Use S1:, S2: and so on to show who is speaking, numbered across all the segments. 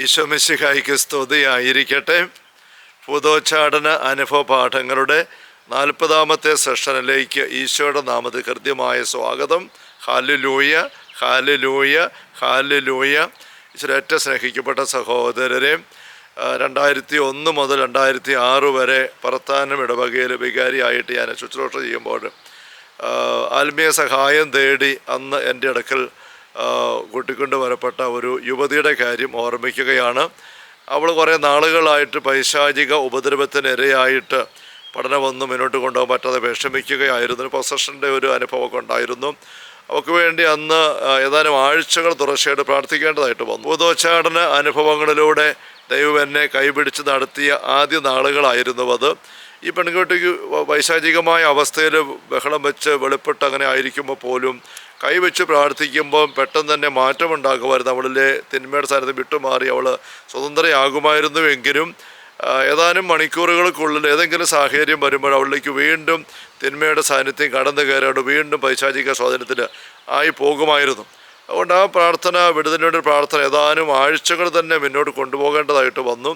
S1: ഈശോ മിശിഹായ്ക്ക് സ്തുതിയായിരിക്കട്ടെ. ഭൂതോച്ചാടന അനുഭവ പാഠങ്ങളുടെ 40ാമത്തെ സെഷനിലേക്ക് ഈശോയുടെ നാമത്തിൽ ഹൃദ്യമായ സ്വാഗതം. Hallelujah, hallelujah, hallelujah. ഈശോയുടെ ഏറ്റവും സ്നേഹിക്കപ്പെട്ട സഹോദരരെ, 2001 മുതൽ 2006 വരെ പറത്താനം ഇടവകയിൽ വികാരിയായിട്ട് ഞാൻ ശുശ്രൂഷ ചെയ്യുമ്പോൾ ആത്മീയ സഹായം തേടി അന്ന് എൻ്റെ അടുക്കൽ കൂട്ടിക്കൊണ്ട് വരപ്പെട്ട ഒരു യുവതിയുടെ കാര്യം ഓർമ്മിക്കുകയാണ്. അവൾ കുറേ നാളുകളായിട്ട് പൈശാചിക ഉപദ്രവത്തിനിരയായിട്ട് പഠനമൊന്നും മുന്നോട്ട് കൊണ്ടുപോകാൻ പറ്റാതെ വിഷമിക്കുകയായിരുന്നു. പൊസഷൻ്റെ ഒരു അനുഭവമൊക്കെ ഉണ്ടായിരുന്നു. അവൾക്ക് വേണ്ടി അന്ന് ഏതാനും ആഴ്ചകൾ തുടർച്ചയായിട്ട് പ്രാർത്ഥിക്കേണ്ടതായിട്ട് വന്നു. ഭൂതോച്ചാടന അനുഭവങ്ങളിലൂടെ ദൈവം എന്നെ കൈപിടിച്ച് നടത്തിയ ആദ്യ നാളുകളായിരുന്നു അത്. ഈ പെൺകുട്ടിക്ക് പൈശാചികമായ അവസ്ഥയിൽ ബഹളം വെച്ച് വെളിപ്പെട്ട് അങ്ങനെ ആയിരിക്കുമ്പോൾ പോലും കൈവച്ച് പ്രാർത്ഥിക്കുമ്പോൾ പെട്ടെന്ന് തന്നെ മാറ്റമുണ്ടാകുമായിരുന്നു. അവളിലെ തിന്മയുടെ സാന്നിധ്യം വിട്ടുമാറി അവൾ സ്വതന്ത്രയാകുമായിരുന്നുവെങ്കിലും ഏതാനും മണിക്കൂറുകൾക്കുള്ളിൽ ഏതെങ്കിലും സാഹചര്യം വരുമ്പോൾ അവളിലേക്ക് വീണ്ടും തിന്മയുടെ സാന്നിധ്യം കടന്നു കയറാണ്ട് വീണ്ടും പൈശാചിക സ്വാധീനത്തിൽ ആയി പോകുമായിരുന്നു. അതുകൊണ്ട് ആ പ്രാർത്ഥന, വിടുതലിന് വേണ്ടി പ്രാർത്ഥന ഏതാനും ആഴ്ചകൾ തന്നെ മുന്നോട്ട് കൊണ്ടുപോകേണ്ടതായിട്ട് വന്നു.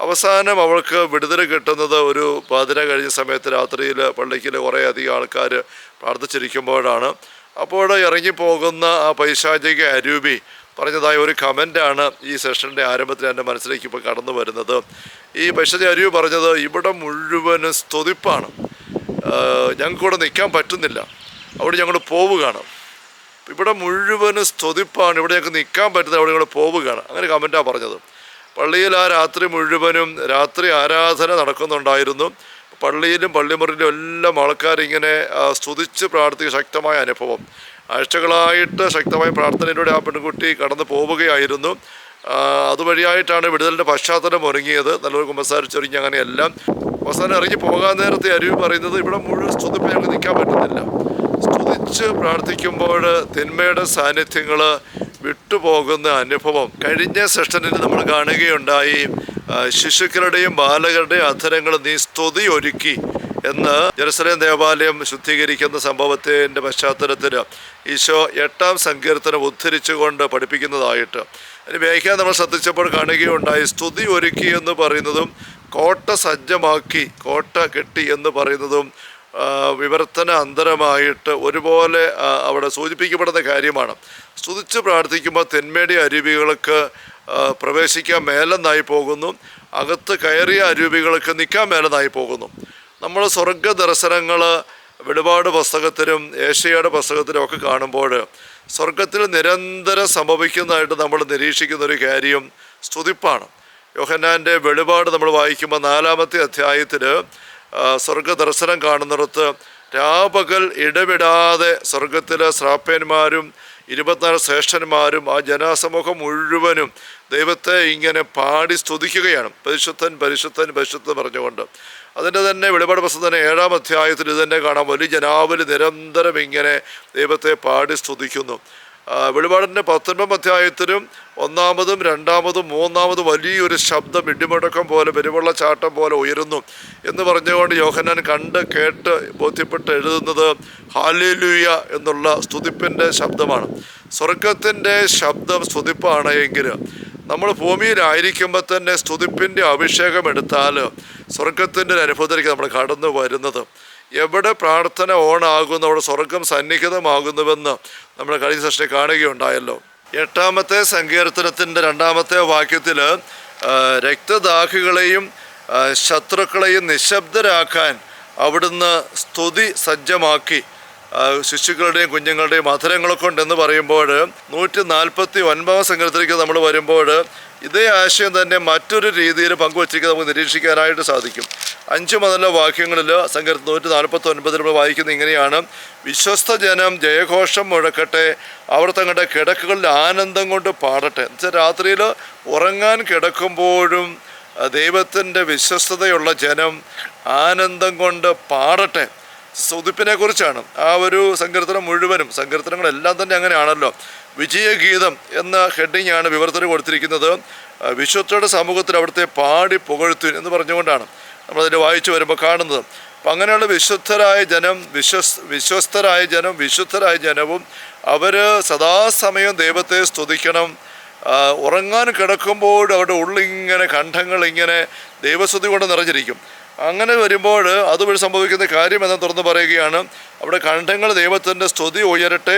S1: അവസാനം അവൾക്ക് വിടുതൽ കിട്ടുന്നത് ഒരു 10 കഴിഞ്ഞ സമയത്ത് രാത്രിയിൽ പള്ളിയിൽ കുറേ അധികം ആൾക്കാർ പ്രാർത്ഥിച്ചിരിക്കുമ്പോഴാണ്. അപ്പോൾ ഇറങ്ങിപ്പോകുന്ന ആ പൈശാചിക അരൂപി പറഞ്ഞതായ ഒരു കമൻ്റാണ് ഈ സെഷൻ്റെ ആരംഭത്തിൽ എൻ്റെ മനസ്സിലേക്ക് ഇപ്പോൾ കടന്നു വരുന്നത്. ഈ പൈശാചിക അരൂപി പറഞ്ഞത്, ഇവിടെ മുഴുവനും സ്തുതിപ്പാണ്, ഞങ്ങൾക്കിവിടെ നിൽക്കാൻ പറ്റുന്നില്ല, അവിടെ ഞങ്ങൾ പോവുകയാണ്. ഇവിടെ മുഴുവനും സ്തുതിപ്പാണ്, ഇവിടെ ഞങ്ങൾക്ക് നിൽക്കാൻ പറ്റുന്നില്ല, അവിടെ ഞങ്ങൾ പോവുകയാണ്. അങ്ങനെ കമൻറ്റാണ് പറഞ്ഞത്. പള്ളിയിൽ ആ രാത്രി മുഴുവനും രാത്രി ആരാധന നടക്കുന്നുണ്ടായിരുന്നു. പള്ളിയിലും പള്ളിമുറിയിലും എല്ലാം ആൾക്കാരിങ്ങനെ സ്തുതിച്ച് പ്രാർത്ഥിക്കുക, ശക്തമായ അനുഭവം. ആഴ്ചകളായിട്ട് ശക്തമായ പ്രാർത്ഥനയിലൂടെ ആ പെൺകുട്ടി കടന്നു പോവുകയായിരുന്നു. അതുവഴിയായിട്ടാണ് വിടുതലിൻ്റെ പശ്ചാത്തലം ഒരുങ്ങിയത്. നല്ലൊരു കുമ്പസാരിച്ചൊരുങ്ങി അങ്ങനെയെല്ലാം അവസാനം ഇറങ്ങി പോകാൻ നേരത്തെ അരുവി പറയുന്നത്, ഇവിടെ മുഴുവൻ സ്തുതിപ്പ് ഞങ്ങൾക്ക് നിൽക്കാൻ പറ്റുന്നില്ല. സ്തുതിച്ച് പ്രാർത്ഥിക്കുമ്പോൾ തിന്മയുടെ സാന്നിധ്യങ്ങൾ വിട്ടുപോകുന്ന അനുഭവം കഴിഞ്ഞ സെഷനിൽ നമ്മൾ കാണുകയുണ്ടായി. ശിശുക്കളുടെയും ബാലകരുടെയും അധരങ്ങൾ നീ സ്തുതി ഒരുക്കി എന്ന് ജെറുസലേം ദേവാലയം ശുദ്ധീകരിക്കുന്ന സംഭവത്തിൻ്റെ പശ്ചാത്തലത്തിൽ ഈശോ 8ാം സങ്കീർത്തനം ഉദ്ധരിച്ചുകൊണ്ട് പഠിപ്പിക്കുന്നതായിട്ട് അതിന് വ്യാഖ്യാനം നമ്മൾ ശ്രദ്ധിച്ചപ്പോൾ കാണുകയുണ്ടായി. സ്തുതി ഒരുക്കി എന്ന് പറയുന്നതും കോട്ട സജ്ജമാക്കി, കോട്ട കെട്ടി എന്ന് പറയുന്നതും വിവർത്തന അന്തരമായിട്ട് ഒരുപോലെ അവിടെ സൂചിപ്പിക്കപ്പെടുന്ന കാര്യമാണ്. സ്തുതിച്ച് പ്രാർത്ഥിക്കുമ്പോൾ തിന്മയുടെ അരുവികൾക്ക് പ്രവേശിക്കാൻ മേലെന്നായി പോകുന്നു, അകത്ത് കയറിയ അരുവികൾക്ക് നിൽക്കാൻ മേലെന്നായി പോകുന്നു. നമ്മൾ സ്വർഗ ദർശനങ്ങൾ വെളിപാട് പുസ്തകത്തിലും ഏശയ്യായുടെ പുസ്തകത്തിലും ഒക്കെ കാണുമ്പോൾ സ്വർഗത്തിൽ നിരന്തരം സംഭവിക്കുന്നതായിട്ട് നമ്മൾ നിരീക്ഷിക്കുന്നൊരു കാര്യം സ്തുതിപ്പാണ്. യോഹന്നാൻ്റെ വെളിപാട് നമ്മൾ വായിക്കുമ്പോൾ 4ാമത്തെ അധ്യായത്തിൽ സ്വർഗ ദർശനം കാണുന്നിടത്ത് രാപകൽ ഇടവിടാതെ സ്വർഗത്തിലെ ശ്രാപ്പന്മാരും 24 ശ്രേഷ്ഠന്മാരും ആ ജനസമൂഹം മുഴുവനും ദൈവത്തെ ഇങ്ങനെ പാടി സ്തുതിക്കുകയാണ്. പരിശുദ്ധൻ പരിശുദ്ധൻ പരിശുദ്ധൻ പറഞ്ഞുകൊണ്ട്. അതിൻ്റെ തന്നെ വെളിപാട് പുസ്തകം തന്നെ 7ാം അധ്യായത്തിൽ ഇത് തന്നെ കാണാം. വലിയ ജനാവലി നിരന്തരം ഇങ്ങനെ ദൈവത്തെ പാടി സ്തുതിക്കുന്നു. വെളിപാടിൻ്റെ 19ാം അധ്യായത്തിലും 1ാമതും 2ാമതും 3ാമതും വലിയൊരു ശബ്ദം ഇടിമുഴക്കം പോലെ പെരുവെള്ളച്ചാട്ടം പോലെ ഉയരുന്നു എന്ന് പറഞ്ഞുകൊണ്ട് യോഹന്നാൻ കണ്ട് കേട്ട് ബോധ്യപ്പെട്ട് എഴുതുന്നത് ഹല്ലേലൂയ എന്നുള്ള സ്തുതിപ്പിൻ്റെ ശബ്ദമാണ്. സ്വർഗത്തിൻ്റെ ശബ്ദം സ്തുതിപ്പാണ് എങ്കിൽ നമ്മൾ ഭൂമിയിലായിരിക്കുമ്പോൾ തന്നെ സ്തുതിപ്പിൻ്റെ അഭിഷേകം എടുത്താൽ സ്വർഗത്തിൻ്റെ ഒരു അനുഭവത്തിലേക്ക് നമ്മൾ കടന്നു വരുന്നത്. എവിടെ പ്രാർത്ഥന ഓണാകുന്നു അവിടെ സ്വർഗം സന്നിഹിതമാകുന്നുവെന്ന് നമ്മൾ കഴിഞ്ഞ സെഷനിൽ കാണുകയുണ്ടായല്ലോ. 8ാമത്തെ സങ്കീർത്തനത്തിൻ്റെ 2ാമത്തെ വാക്യത്തിൽ രക്തദാഹികളെയും ശത്രുക്കളെയും നിശബ്ദരാക്കാൻ അവിടുന്ന് സ്തുതി സജ്ജമാക്കി ശിശുക്കളുടെയും കുഞ്ഞുങ്ങളുടെയും അധരങ്ങളെ കൊണ്ടെന്ന് പറയുമ്പോൾ 149ാം സങ്കീർത്തനത്തിലേക്ക് നമ്മൾ വരുമ്പോൾ ഇതേ ആശയം തന്നെ മറ്റൊരു രീതിയിൽ പങ്കുവച്ചിരിക്കുന്നത് നമുക്ക് നിരീക്ഷിക്കാനായിട്ട് സാധിക്കും. 5 മുതലുള്ള വാക്യങ്ങളിൽ സങ്കീർത്തനം 149 നമ്മൾ വായിക്കുന്നത് ഇങ്ങനെയാണ്: വിശ്വസ്ത ജനം ജയഘോഷം മുഴക്കട്ടെ, അവർ തങ്ങളുടെ കിടക്കുകളിൽ ആനന്ദം കൊണ്ട് പാടട്ടെ. എന്നുവെച്ചാൽ രാത്രിയിൽ ഉറങ്ങാൻ കിടക്കുമ്പോഴും ദൈവത്തിൻ്റെ വിശ്വസ്തതയുള്ള ജനം ആനന്ദം കൊണ്ട് പാടട്ടെ. സ്തുതിപ്പിനെ കുറിച്ചാണ് ആ ഒരു സങ്കീർത്തനം മുഴുവനും. സങ്കീർത്തനങ്ങളെല്ലാം തന്നെ അങ്ങനെയാണല്ലോ. വിജയഗീതം എന്ന ഹെഡിങ് ആണ് വിവർത്തനം കൊടുത്തിരിക്കുന്നത്. വിശ്വസ്തയുടെ സമൂഹത്തിൽ അവിടുത്തെ പാടി പുകഴ്ത്തുവിൻ എന്ന് പറഞ്ഞുകൊണ്ടാണ് നമ്മളതിൻ്റെ വായിച്ചു വരുമ്പോൾ കാണുന്നത്. അപ്പം അങ്ങനെയുള്ള വിശുദ്ധരായ ജനം, വിശ്വസ്തരായ ജനം, വിശുദ്ധരായ ജനവും അവർ സദാസമയം ദൈവത്തെ സ്തുതിക്കണം. ഉറങ്ങാൻ കിടക്കുമ്പോൾ അവരുടെ ഉള്ളിങ്ങനെ കണ്ഠങ്ങളിങ്ങനെ ദൈവസ്തുതി കൊണ്ട് നിറഞ്ഞിരിക്കും. അങ്ങനെ വരുമ്പോൾ അതുവഴി സംഭവിക്കുന്ന കാര്യം എന്ന് തുറന്ന് പറയുകയാണ്, അവിടെ കണ്ഠങ്ങൾ ദൈവത്തിൻ്റെ സ്തുതി ഉയരട്ടെ,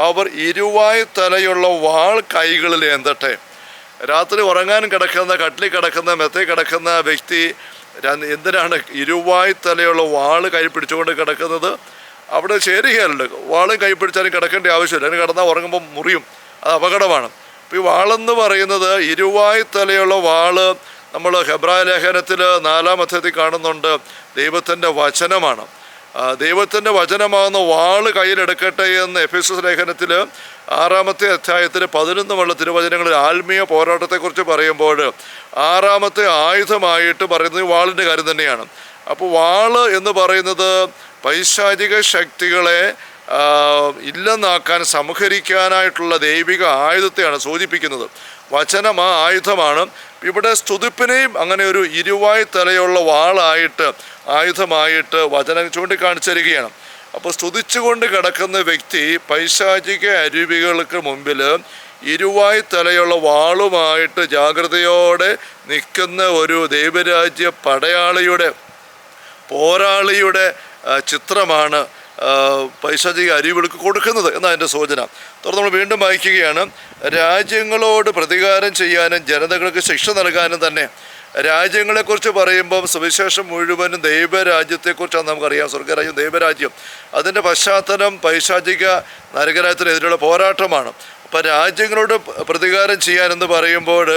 S1: അവർ ഇരുവായ് തലയുള്ള വാൾ കൈകളിൽ ഏന്തട്ടെ. രാത്രി ഉറങ്ങാൻ കിടക്കുന്ന, കട്ടിൽ കിടക്കുന്ന, മെത്തയിൽ കിടക്കുന്ന വ്യക്തി എന്തിനാണ് ഇരുവായ് തലയുള്ള വാൾ കൈ പിടിച്ചുകൊണ്ട് കിടക്കുന്നത്? അവിടെ ചേരുകയല്ല. വാളും കൈ പിടിച്ചാലും കിടക്കേണ്ട ആവശ്യമില്ല. അതിന് കിടന്നാൽ ഉറങ്ങുമ്പോൾ മുറിയും, അത് അപകടമാണ്. അപ്പോൾ ഈ വാളെന്ന് പറയുന്നത് ഇരുവായ് തലയുള്ള വാള് നമ്മൾ ഹെബ്രായ ലേഖനത്തിൽ 4-ാം അധ്യായത്തിൽ കാണുന്നുണ്ട്, ദൈവത്തിൻ്റെ വചനമാണ്. ദൈവത്തിൻ്റെ വചനമാകുന്ന വാള് കയ്യിലെടുക്കട്ടെ എന്ന് എഫെസസ് ലേഖനത്തിൽ 6-ാമത്തെ അധ്യായത്തിൽ 11 തിരുവചനങ്ങളിൽ ആത്മീയ പോരാട്ടത്തെക്കുറിച്ച് പറയുമ്പോൾ 6-ാമത്തെ ആയുധമായിട്ട് പറയുന്നത് വാളിൻ്റെ കാര്യം തന്നെയാണ്. അപ്പോൾ വാള് എന്ന് പറയുന്നത് പൈശാചിക ശക്തികളെ ഇല്ലെന്നാക്കാൻ സംഹരിക്കാനായിട്ടുള്ള ദൈവിക ആയുധത്തെയാണ് സൂചിപ്പിക്കുന്നത്. വചനം ആ ആയുധമാണ്. ഇവിടെ സ്തുതിപ്പിനെയും അങ്ങനെ ഒരു ഇരുവായ് തലയുള്ള വാളായിട്ട്, ആയുധമായിട്ട് വചനം ചൂണ്ടിക്കാണിച്ചിരിക്കുകയാണ്. അപ്പോൾ സ്തുതിച്ചുകൊണ്ട് കിടക്കുന്ന വ്യക്തി പൈശാചിക അരുവികൾക്ക് മുമ്പിൽ ഇരുവായ് തലയുള്ള വാളുമായിട്ട് ജാഗ്രതയോടെ നിൽക്കുന്ന ഒരു ദൈവരാജ്യ പടയാളിയുടെ, പോരാളിയുടെ ചിത്രമാണ് പൈശാചിക അരുവികൾക്ക് കൊടുക്കുന്നത് എന്നതിൻ്റെ സൂചന. തുടർന്ന് നമ്മൾ വീണ്ടും വായിക്കുകയാണ്, രാജ്യങ്ങളോട് പ്രതികാരം ചെയ്യാനും ജനതകൾക്ക് ശിക്ഷ നൽകാനും തന്നെ. രാജ്യങ്ങളെക്കുറിച്ച് പറയുമ്പം സുവിശേഷം മുഴുവനും ദൈവരാജ്യത്തെക്കുറിച്ചാണ് നമുക്കറിയാം. സ്വർഗരാജ്യം, ദൈവരാജ്യം, അതിൻ്റെ പശ്ചാത്തലം പൈശാചിക നരകരാജ്യത്തിനെതിരെയുള്ള പോരാട്ടമാണ്. അപ്പം രാജ്യങ്ങളോട് പ്രതികാരം ചെയ്യാനെന്ന് പറയുമ്പോൾ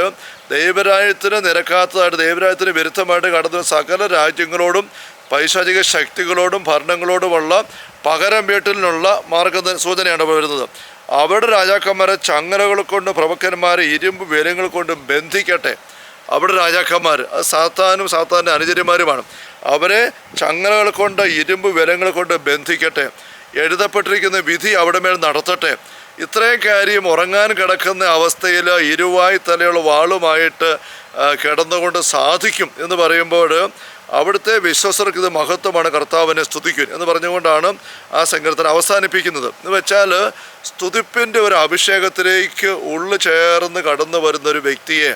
S1: ദൈവരാജ്യത്തിന് നിരക്കാത്തതായിട്ട്, ദൈവരാജ്യത്തിന് വിരുദ്ധമായിട്ട് കടന്ന സകല രാജ്യങ്ങളോടും പൈശാചിക ശക്തികളോടും ഭരണങ്ങളോടുമുള്ള പകരം വീട്ടലിനുള്ള സൂചനയാണ് വരുന്നത്. അവരുടെ രാജാക്കന്മാരെ ചങ്ങലകൾ കൊണ്ട്, പ്രഭുക്കന്മാരെ ഇരുമ്പ് വേലങ്ങൾ കൊണ്ട് ബന്ധിക്കട്ടെ. അവിടെ രാജാക്കന്മാർ അത് സാത്താനും സാത്താൻ്റെ അനുചര്യന്മാരുമാണ്. അവരെ ചങ്ങലകൾ കൊണ്ട്, ഇരുമ്പ് വേലങ്ങൾ കൊണ്ട് ബന്ധിക്കട്ടെ. എഴുതപ്പെട്ടിരിക്കുന്ന വിധി അവിടെ മേൽ നടത്തട്ടെ. ഇത്രയും കാര്യം ഉറങ്ങാൻ കിടക്കുന്ന അവസ്ഥയിൽ ഇരുവായ് തലയുള്ള വാളുമായിട്ട് കിടന്നുകൊണ്ട് സാധിക്കും എന്ന് പറയുമ്പോൾ അവിടുത്തെ വിശ്വസർക്ക് ഇത് മഹത്വമാണ്, കർത്താവിനെ സ്തുതിക്കും എന്ന് പറഞ്ഞുകൊണ്ടാണ് ആ സങ്കീർത്തനം അവസാനിപ്പിക്കുന്നത്. എന്ന് വെച്ചാൽ സ്തുതിപ്പിൻ്റെ ഒരു അഭിഷേകത്തിലേക്ക് ഉള്ളു ചേർന്ന് കടന്നു വരുന്നൊരു വ്യക്തിയെ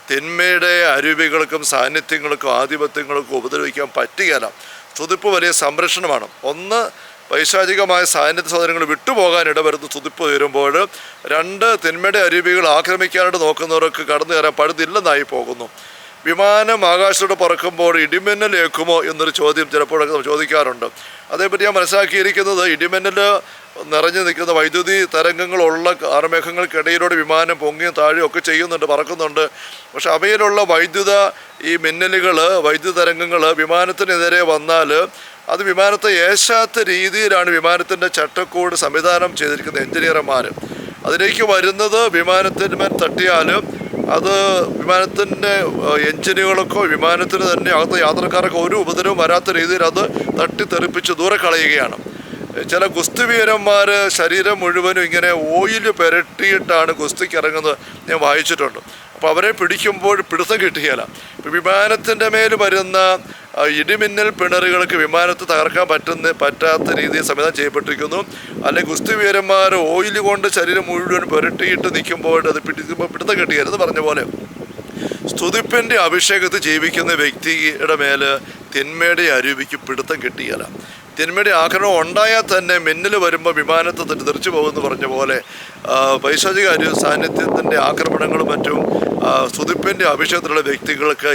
S1: തിന്മയുടെ അരുവികൾക്കും സാന്നിധ്യങ്ങൾക്കും ആധിപത്യങ്ങൾക്കും ഉപദ്രവിക്കാൻ പറ്റുകയില്ല. സ്തുതിപ്പ് വലിയ സംരക്ഷണമാണ്. ഒന്ന്, പൈശാചികമായ സാന്നിധ്യ സാധനങ്ങൾ വിട്ടുപോകാൻ ഇടവരുന്ന സ്തുതിപ്പ് ഉയരുമ്പോൾ. 2, തിന്മയുടെ അരുവികൾ ആക്രമിക്കാനായിട്ട് നോക്കുന്നവർക്ക് കടന്നു കയറാൻ പഴുതില്ലെന്നായി പോകുന്നു. വിമാനം ആകാശത്തോടെ പറക്കുമ്പോൾ ഇടിമിന്നലേക്കുമോ എന്നൊരു ചോദ്യം ചിലപ്പോഴൊക്കെ നമ്മൾ ചോദിക്കാറുണ്ട്. അതേപറ്റി ഞാൻ മനസ്സിലാക്കിയിരിക്കുന്നത്, ഇടിമിന്നൽ നിറഞ്ഞു നിൽക്കുന്ന വൈദ്യുതി തരംഗങ്ങളുള്ള കാർമേഘങ്ങൾക്കിടയിലൂടെ വിമാനം പൊങ്ങിയും താഴെയും ഒക്കെ ചെയ്യുന്നുണ്ട്, പറക്കുന്നുണ്ട്. പക്ഷെ അവയിലുള്ള ഈ മിന്നലുകൾ, വൈദ്യുത തരംഗങ്ങൾ വിമാനത്തിനെതിരെ വന്നാൽ അത് വിമാനത്തെ ഏശാത്ത രീതിയിലാണ് വിമാനത്തിൻ്റെ ചട്ടക്കൂട് സംവിധാനം ചെയ്തിരിക്കുന്ന എഞ്ചിനീയർമാർ. അതിലേക്ക് വരുന്നത് വിമാനത്തിന്മേൽ തട്ടിയാൽ അത് വിമാനത്തിൻ്റെ എഞ്ചിനുകൾക്കോ വിമാനത്തിന് തന്നെ അകത്ത് യാത്രക്കാർക്കോ ഒരു ഉപദ്രവം വരാത്ത രീതിയിൽ അത് തട്ടിത്തെറിപ്പിച്ച് ദൂരെ കളയുകയാണ്. ചില ഗുസ്തി വീരന്മാർ ശരീരം മുഴുവനും ഇങ്ങനെ ഓയിൽ പുരട്ടിയിട്ടാണ് ഗുസ്തിക്ക് ഇറങ്ങുന്നത്, ഞാൻ വായിച്ചിട്ടുണ്ട്. അപ്പോൾ അവരെ പിടിക്കുമ്പോൾ പിടുത്തം കിട്ടുകയില്ല. ഇപ്പോൾ വിമാനത്തിൻ്റെ മേൽ വരുന്ന ഇടിമിന്നൽ പിണറുകൾക്ക് വിമാനത്തെ തകർക്കാൻ പറ്റാത്ത രീതിയിൽ സംവിധാനം ചെയ്യപ്പെട്ടിരിക്കുന്നു. അല്ലെങ്കിൽ ഗുസ്തി വീരന്മാർ ഓയിൽ കൊണ്ട് ശരീരം മുഴുവൻ പുരട്ടിയിട്ട് നിൽക്കുമ്പോൾ അത് പിടുത്തം കിട്ടുകയെന്ന് പറഞ്ഞ പോലെ സ്തുതിപ്പിൻ്റെ അഭിഷേകത്തിൽ ജീവിക്കുന്ന വ്യക്തിയുടെ മേൽ തിന്മയുടെ അരുവിക്ക് പിടുത്തം കിട്ടുകയില്ല. തിന്മയുടെ ആക്രമണം ഉണ്ടായാൽ തന്നെ മിന്നൽ വരുമ്പോൾ വിമാനത്തെ തന്നെ തെറിച്ചു പോകുമെന്ന് പറഞ്ഞ പോലെ പൈശാചിക സാന്നിധ്യത്തിൻ്റെ ആക്രമണങ്ങളും മറ്റും സ്തുതിപ്പിൻ്റെ അഭിഷേകത്തിലുള്ള വ്യക്തികൾക്ക്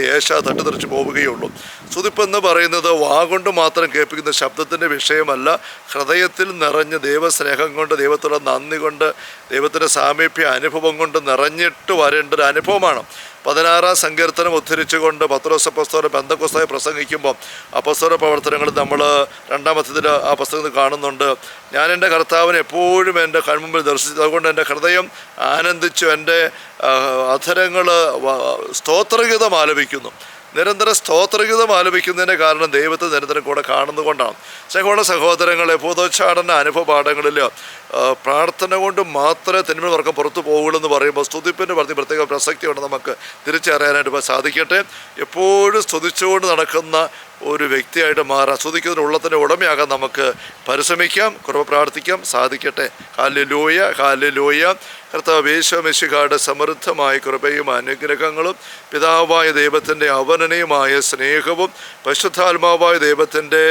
S1: തട്ടിത്തെറിച്ച് പോവുകയുള്ളൂ. സ്തുതിപ്പെന്ന് പറയുന്നത് വാഗൊണ്ട് മാത്രം കേൾപ്പിക്കുന്ന ശബ്ദത്തിൻ്റെ വിഷയമല്ല, ഹൃദയത്തിൽ നിറഞ്ഞ് ദൈവസ്നേഹം കൊണ്ട്, ദൈവത്തോടെ നന്ദി കൊണ്ട്, ദൈവത്തിൻ്റെ സാമീപ്യ അനുഭവം കൊണ്ട് നിറഞ്ഞിട്ട് വരേണ്ട ഒരു അനുഭവമാണ്. 16-ാം സങ്കീർത്തനം ഉദ്ധരിച്ചുകൊണ്ട് പത്രോസ് അപ്പോസ്തലൻ പെന്തക്കോസ്തായി പ്രസംഗിക്കുമ്പോൾ അപ്പോസ്തല പ്രവർത്തനങ്ങൾ നമ്മൾ 2-ാം അധ്യായത്തിൽ ആ പുസ്തകത്തിൽ കാണുന്നുണ്ട്. ഞാൻ എൻ്റെ കർത്താവിനെ എപ്പോഴും എൻ്റെ കൺമുമ്പിൽ ദർശിച്ചു, അതുകൊണ്ട് എൻ്റെ ഹൃദയം ആനന്ദിച്ചു, എൻ്റെ അധരങ്ങൾ സ്തോത്രഗീതം ആലപിക്കുന്നു. നിരന്തരം സ്തോത്രഗീതം ആലപിക്കുന്നതിൻ്റെ കാരണം ദൈവത്തെ നിരന്തരം കൂടെ കാണുന്നതുകൊണ്ടാണ്. സഹോദരങ്ങളെ, ഭൂതോച്ചാടന അനുഭവ പാഠങ്ങളിൽ പ്രാർത്ഥന കൊണ്ട് മാത്രമേ തിന്മ വർക്കം പുറത്തു പോകുള്ളൂ എന്ന് പറയുമ്പോൾ സ്തുതിപ്പിൻ്റെ പറഞ്ഞ് പ്രത്യേക പ്രസക്തിയുണ്ട് നമുക്ക് തിരിച്ചറിയാനായിട്ട് സാധിക്കട്ടെ. എപ്പോഴും സ്തുതിച്ചുകൊണ്ട് നടക്കുന്ന ഒരു വ്യക്തിയായിട്ട് മാറാം, സ്തുതിക്കുന്നതിന് ഉള്ളത്തിൻ്റെ ഉടമയാകാൻ നമുക്ക് പരിശ്രമിക്കാം. കുറവ് പ്രാർത്ഥിക്കാം, സാധിക്കട്ടെ. Hallelujah, hallelujah. കർത്താവ് യേശു മിശിഹായുടെ സമൃദ്ധമായ കൃപയും അനുഗ്രഹങ്ങളും പിതാവായ ദൈവത്തിൻ്റെ അവനനീയമായ സ്നേഹവും പരിശുദ്ധാത്മാവായ ദൈവത്തിൻ്റെ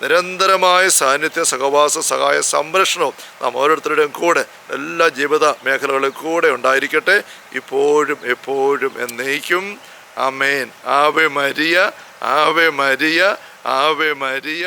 S1: നിരന്തരമായ സാന്നിധ്യ സഹവാസ സഹായ സംരക്ഷണവും നാം ഓരോരുത്തരുടെയും കൂടെ എല്ലാ ജീവിത മേഖലകളിൽ കൂടെ ഉണ്ടായിരിക്കട്ടെ, ഇപ്പോഴും എപ്പോഴും എന്നേക്കും. ആമേൻ. Ave Maria, Ave Maria, Ave Maria.